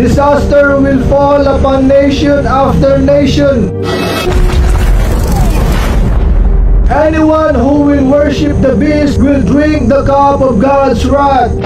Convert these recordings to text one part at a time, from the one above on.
Disaster will fall upon nation after nation. Anyone who will worship the beast will drink the cup of God's wrath.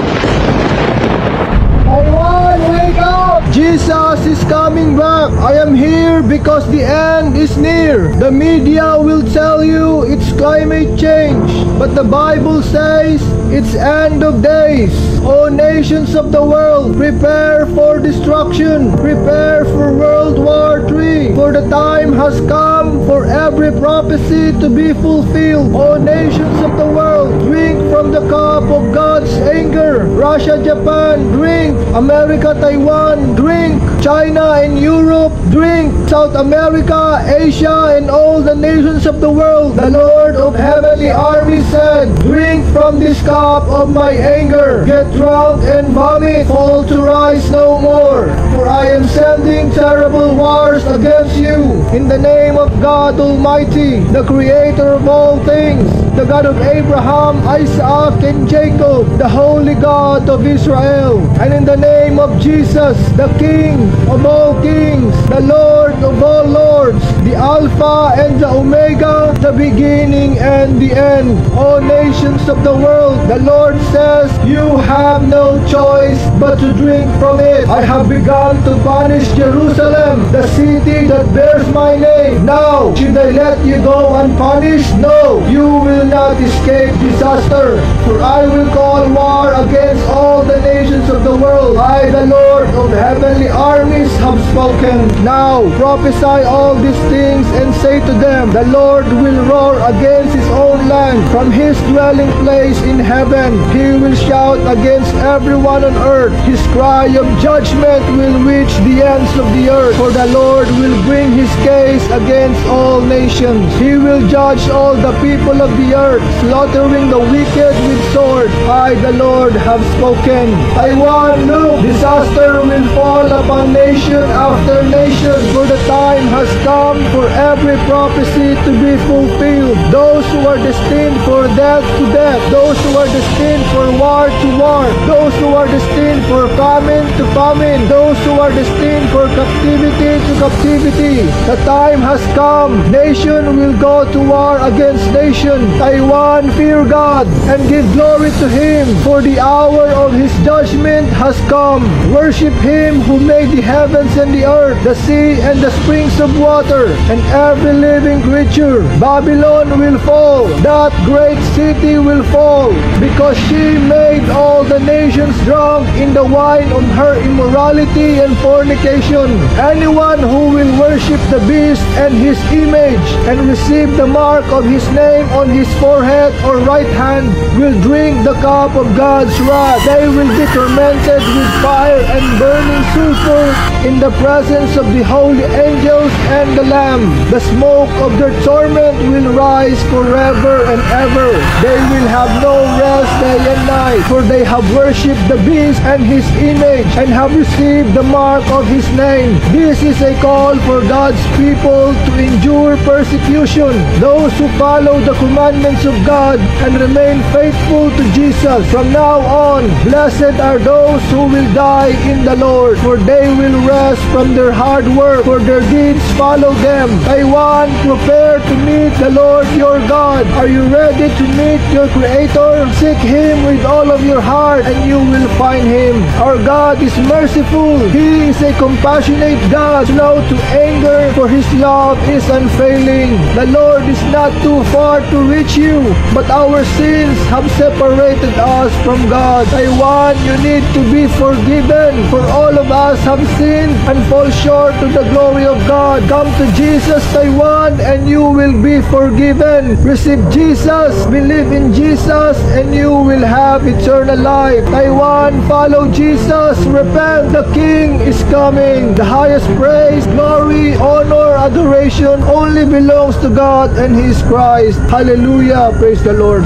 Taiwan, wake up! Jesus is coming back. I am here because the end is near. The media will tell you it's climate change, but the Bible says it's end of days. O nations of the world, prepare for destruction. Prepare for World War III. For the time has come for every prophecy to be fulfilled. O nations of the world, drink from the cup of God's anger. Russia, Japan, drink. America, Taiwan, drink. China and Europe, drink. South America, Asia, and all the nations of the world. The Lord of heavenly armies said, drink from this cup of my anger. Get drunk and vomit, fall to rise no more. For I am sending terrible wars against you. In the name of God Almighty, the Creator of all things, the God of Abraham, Isaac, and Jacob, the Holy God of Israel. And in the name of Jesus, the King of all kings, the Lord of all lords, the Alpha and the Omega, the beginning and the end. O nations of the world, the Lord says, you have no choice but to drink from it. I have begun to punish Jerusalem, the city that bears my name. Now, should I let you go unpunished? No, you will not escape disaster. For I will call war against all the nations of the world. I, the Lord of heavenly armies, have spoken. Now, prophesy all these things and say to them, the Lord will roar against his own land from his dwelling place in heaven. He will shout against everyone on earth. His cry of judgment will reach the ends of the earth. For the Lord will bring his case against all nations. He will judge all the people of the earth, slaughtering the wicked with sword. I, the Lord, have spoken. Taiwan, look, disaster will fall upon nation after nation. For the time has come for every prophecy to be fulfilled. Those who are destined for death to death. Those who are destined for war to war. Those who are destined for famine to famine. Those who are destined for captivity to captivity. The time has come. Nation will go to war against nation. Taiwan, fear God and give glory to him, for the hour of his judgment has come. Worship him who made the heavens and the earth, the sea and the springs of water, and every living creature. Babylon will fall. That great city will fall, because she made all the nations drunk in the wine of her immorality and fornication. Anyone who will worship the beast and his image and receive the mark of his name on his forehead or right hand will drink the cup of God's wrath. They will be tormented with fire and burning sulfur in the presence of the holy angels and the Lamb. The smoke of their torment will rise forever and ever. They will have no rest day and night, for they have worshipped the beast and his image and have received the mark of his name. This is a call for God's people to endure persecution. Those who follow the commandments of God and remain faithful to Jesus. From now on, blessed are those who will die in the Lord, for they will rest from their hard work, for their deeds follow them. Taiwan, prepare to meet the Lord your God. Are you ready to meet your Creator? Seek him with all of your heart and you will find him. Our God is merciful. He is a compassionate God, slow to anger, for his love is unfailing. The Lord is not too far to reach you, but our sins have separated us from God. Taiwan, you need to be forgiven, for all of us have sinned and fall short to the glory of God. Come to Jesus, Taiwan, and you will be forgiven. Receive Jesus, believe in Jesus, and you will have eternal life. Taiwan, follow Jesus, repent, the King is coming. The highest praise, glory, honor, adoration only belongs to God and his Christ. Hallelujah, praise the Lord.